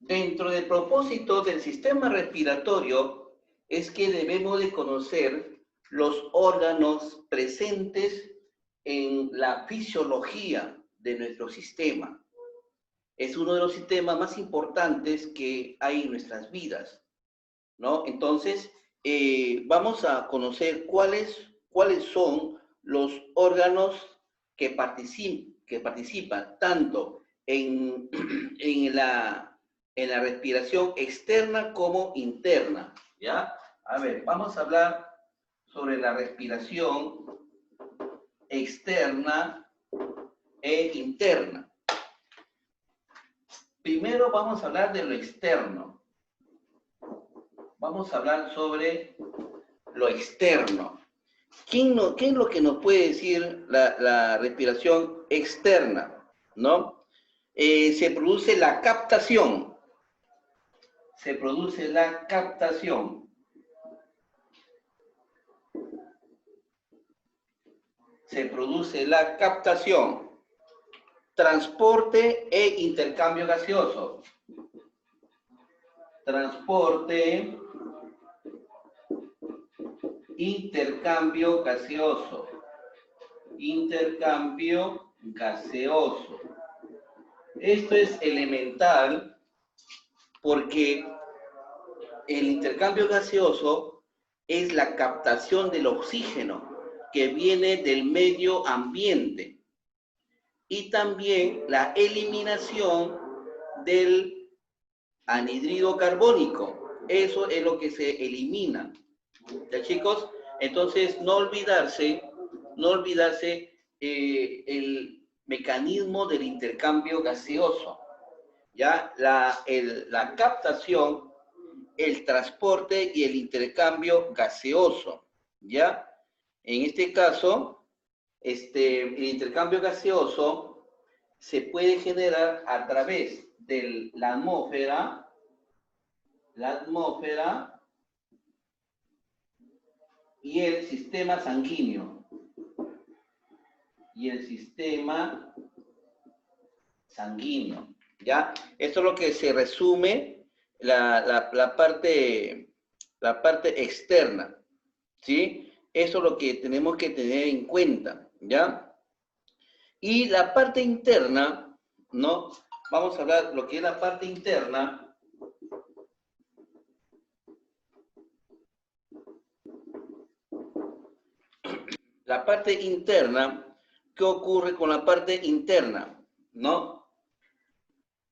Dentro del propósito del sistema respiratorio es que debemos de conocer los órganos presentes en la fisiología de nuestro sistema. Es uno de los sistemas más importantes que hay en nuestras vidas, ¿no? Entonces, vamos a conocer cuáles son los órganos que participan tanto en, en la respiración externa como interna, ¿ya? A ver, vamos a hablar sobre la respiración externa e interna. Primero vamos a hablar de lo externo. Vamos a hablar sobre lo externo. ¿Qué es lo que nos puede decir la respiración externa? ¿No? Se produce la captación. Se produce la captación. Se produce la captación. Transporte e intercambio gaseoso. Transporte, intercambio gaseoso. Intercambio gaseoso. Esto es elemental porque el intercambio gaseoso es la captación del oxígeno que viene del medio ambiente y también la eliminación del anhídrido carbónico. Eso es lo que se elimina. ¿Ya, chicos? Entonces, no olvidarse el mecanismo del intercambio gaseoso. ¿Ya? La captación, el transporte y el intercambio gaseoso. ¿Ya? En este caso, el intercambio gaseoso se puede generar a través de la atmósfera y el sistema sanguíneo. Y el sistema sanguíneo, ¿ya? Esto es lo que se resume la parte externa, ¿sí? Eso es lo que tenemos que tener en cuenta, ¿ya? Y la parte interna, ¿no? Vamos a hablar lo que es la parte interna. La parte interna, ¿qué ocurre con la parte interna? ¿No?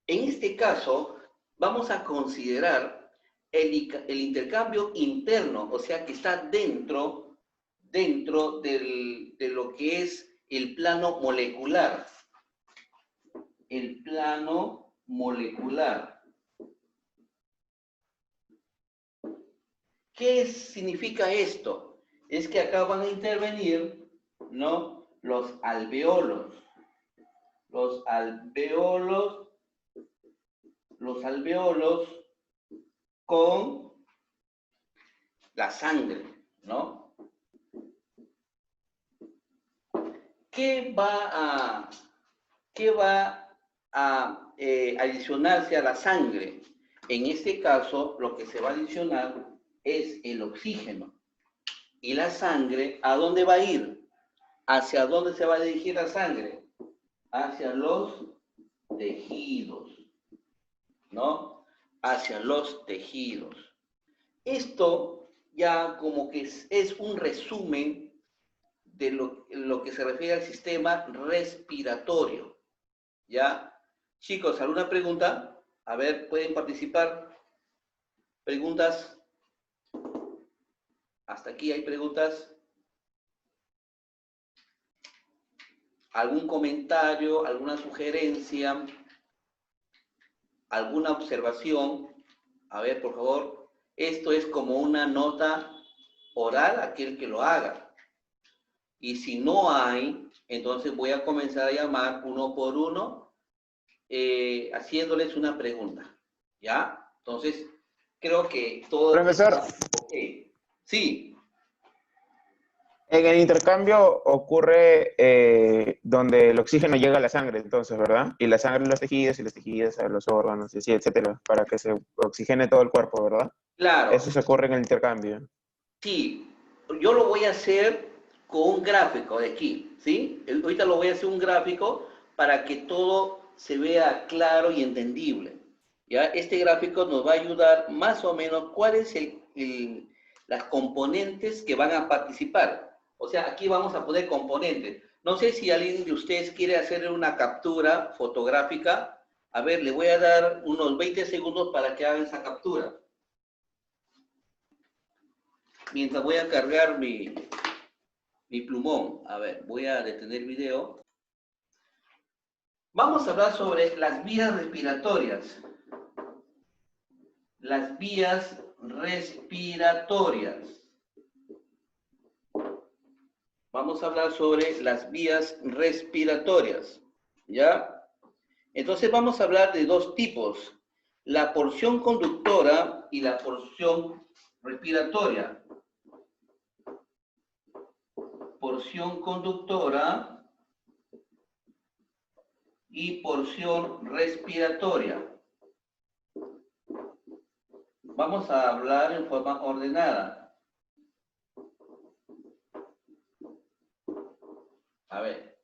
En este caso, vamos a considerar el intercambio interno, o sea, que está dentro de lo que es el plano molecular. El plano molecular. ¿Qué significa esto? Es que acá van a intervenir, ¿no?, los alveolos. Los alveolos con la sangre, ¿no? ¿Qué va a adicionarse a la sangre? En este caso, lo que se va a adicionar es el oxígeno. ¿Y la sangre a dónde va a ir? ¿Hacia dónde se va a dirigir la sangre? Hacia los tejidos, ¿no? Hacia los tejidos. Esto ya como que es un resumen de lo que se refiere al sistema respiratorio, ¿ya? Chicos, ¿alguna pregunta? A ver, ¿pueden participar? ¿Preguntas? ¿Hasta aquí hay preguntas? ¿Algún comentario, alguna sugerencia, alguna observación? A ver, por favor. Esto es como una nota oral, aquel que lo haga. Y si no hay, entonces voy a comenzar a llamar uno por uno, haciéndoles una pregunta. ¿Ya? Entonces, creo que todo Profesor, está ok. Sí. En el intercambio ocurre donde el oxígeno llega a la sangre, entonces, ¿verdad? Y la sangre a los tejidos y los tejidos a los órganos, y así, etcétera, para que se oxigene todo el cuerpo, ¿verdad? Claro, Eso se ocurre en el intercambio. sí, yo lo voy a hacer con un gráfico de aquí, ¿sí? Ahorita lo voy a hacer un gráfico para que todo se vea claro y entendible. ¿Ya? Este gráfico nos va a ayudar más o menos cuáles son las componentes que van a participar. O sea, aquí vamos a poner componentes. No sé si alguien de ustedes quiere hacer una captura fotográfica. A ver, le voy a dar unos 20 segundos para que hagan esa captura. Mientras voy a cargar mi plumón. A ver, voy a detener el video. Vamos a hablar sobre las vías respiratorias. Las vías respiratorias. Vamos a hablar sobre las vías respiratorias. ¿Ya? Entonces vamos a hablar de dos tipos. La porción conductora y la porción respiratoria. Porción conductora y porción respiratoria. Vamos a hablar en forma ordenada. A ver,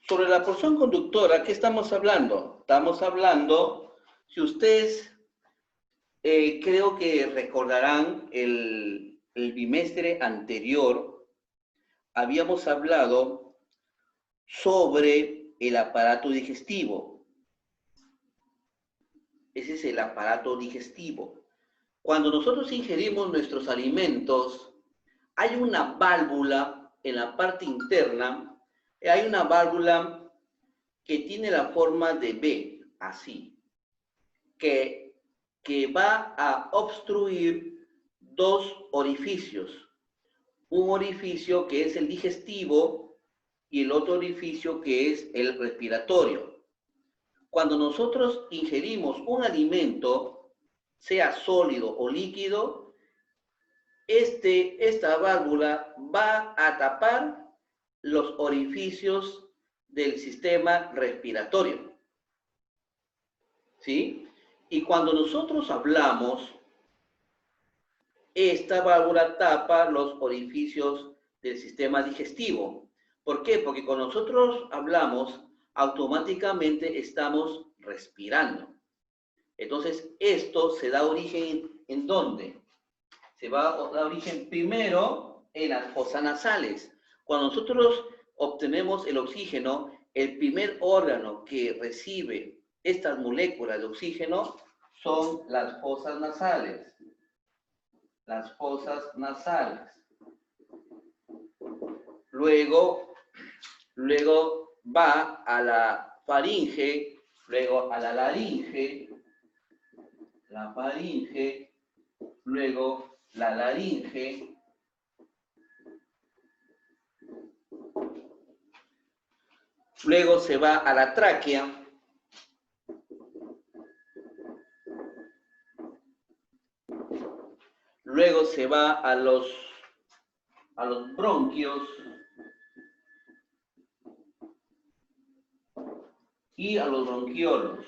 sobre la porción conductora, ¿qué estamos hablando? Estamos hablando, si ustedes creo que recordarán el bimestre anterior, habíamos hablado sobre el aparato digestivo. Ese es el aparato digestivo. Cuando nosotros ingerimos nuestros alimentos, hay una válvula en la parte interna, hay una válvula que tiene la forma de B, así, que va a obstruir dos orificios. Un orificio que es el digestivo y el otro orificio que es el respiratorio. Cuando nosotros ingerimos un alimento, sea sólido o líquido, esta válvula va a tapar los orificios del sistema respiratorio. ¿Sí? Y cuando nosotros hablamos, esta válvula tapa los orificios del sistema digestivo. ¿Por qué? Porque cuando nosotros hablamos, automáticamente estamos respirando. Entonces, esto se da origen ¿en dónde? Se va a dar origen primero en las fosas nasales. Cuando nosotros obtenemos el oxígeno, el primer órgano que recibe estas moléculas de oxígeno son las fosas nasales. Las fosas nasales. Luego va a la faringe, luego a la laringe, la faringe, luego la laringe, luego se va a la tráquea, luego se va a los bronquios y a los bronquiolos.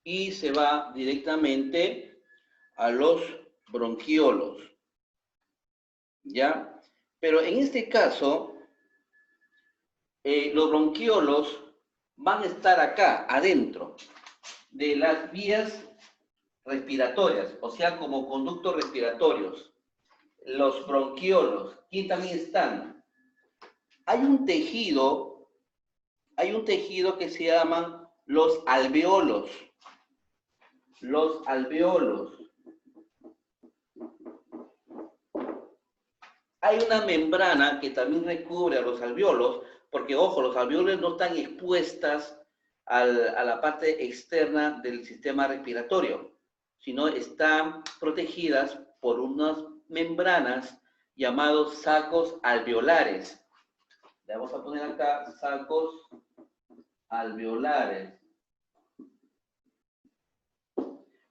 Y se va directamente a los bronquiolos. ¿Ya? Pero en este caso, los bronquiolos van a estar acá, adentro de las vías respiratorias, o sea, como conductos respiratorios. Los bronquiolos, ¿quién también están? Hay un tejido que se llaman los alveolos. Los alveolos. Hay una membrana que también recubre a los alveolos, porque, ojo, los alveolos no están expuestas a la parte externa del sistema respiratorio, sino están protegidas por unas membranas llamados sacos alveolares. Le vamos a poner acá sacos alveolares.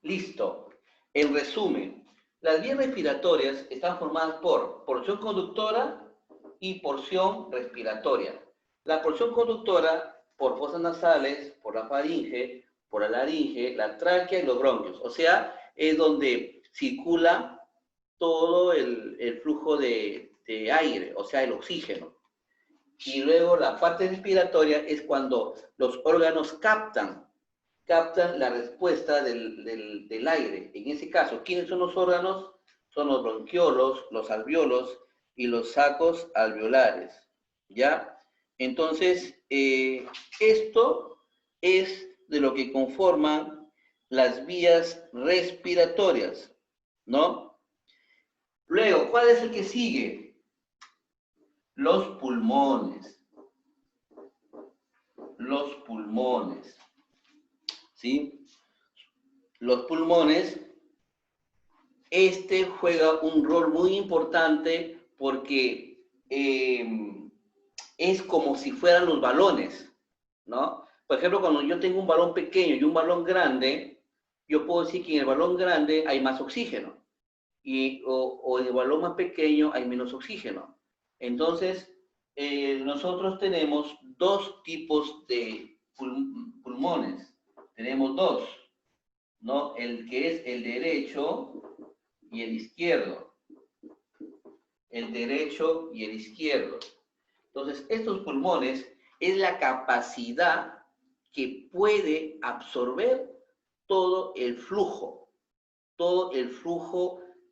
Listo. En resumen, Las vías respiratorias están formadas por porción conductora y porción respiratoria. La porción conductora por fosas nasales, por la faringe, por la laringe, la tráquea y los bronquios. O sea, es donde circula todo el flujo de aire, o sea, el oxígeno. Y luego la parte respiratoria es cuando los órganos captan la respuesta del aire. En ese caso, ¿quiénes son los órganos? Son los bronquiolos, los alveolos y los sacos alveolares. ¿Ya? Entonces, esto es de lo que conforman las vías respiratorias, ¿no? Luego, ¿cuál es el que sigue? Los pulmones. Los pulmones. ¿Sí? Los pulmones, juega un rol muy importante porque es como si fueran los balones, ¿no? Por ejemplo, cuando yo tengo un balón pequeño y un balón grande, yo puedo decir que en el balón grande hay más oxígeno o en el balón más pequeño hay menos oxígeno. Entonces, nosotros tenemos dos tipos de pulmones. Tenemos dos, ¿no? El que es el derecho y el izquierdo. El derecho y el izquierdo. Entonces, estos pulmones es la capacidad que puede absorber todo el flujo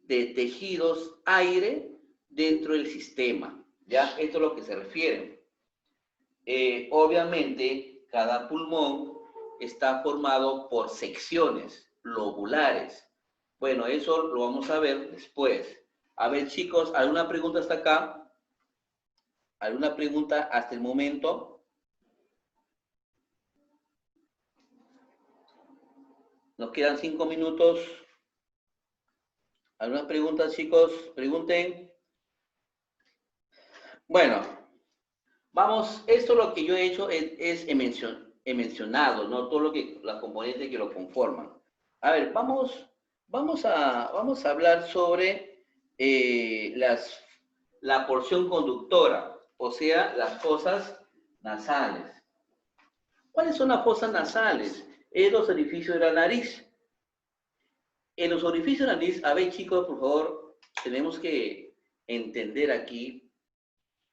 de tejidos aire dentro del sistema. ¿Ya? Esto es lo que se refiere. Obviamente, cada pulmón está formado por secciones lobulares. Bueno, eso lo vamos a ver después. A ver, chicos, ¿alguna pregunta hasta acá? ¿Alguna pregunta hasta el momento? Nos quedan 5 minutos. ¿Algunas preguntas, chicos? Pregunten. Bueno, vamos, esto lo que yo he hecho he mencionado, ¿no? Todo lo que, las componentes que lo conforman. A ver, vamos a hablar sobre la porción conductora, o sea, las fosas nasales. ¿Cuáles son las fosas nasales? Es los orificios de la nariz. En los orificios de la nariz, a ver, chicos, por favor, tenemos que entender aquí.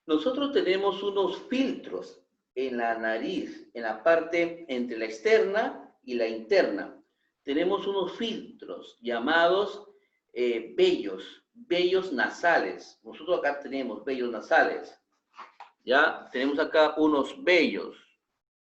Nosotros tenemos unos filtros en la nariz, en la parte entre la externa y la interna. Tenemos unos filtros llamados vellos nasales. Nosotros acá tenemos vellos nasales. ¿Ya? Tenemos acá unos vellos.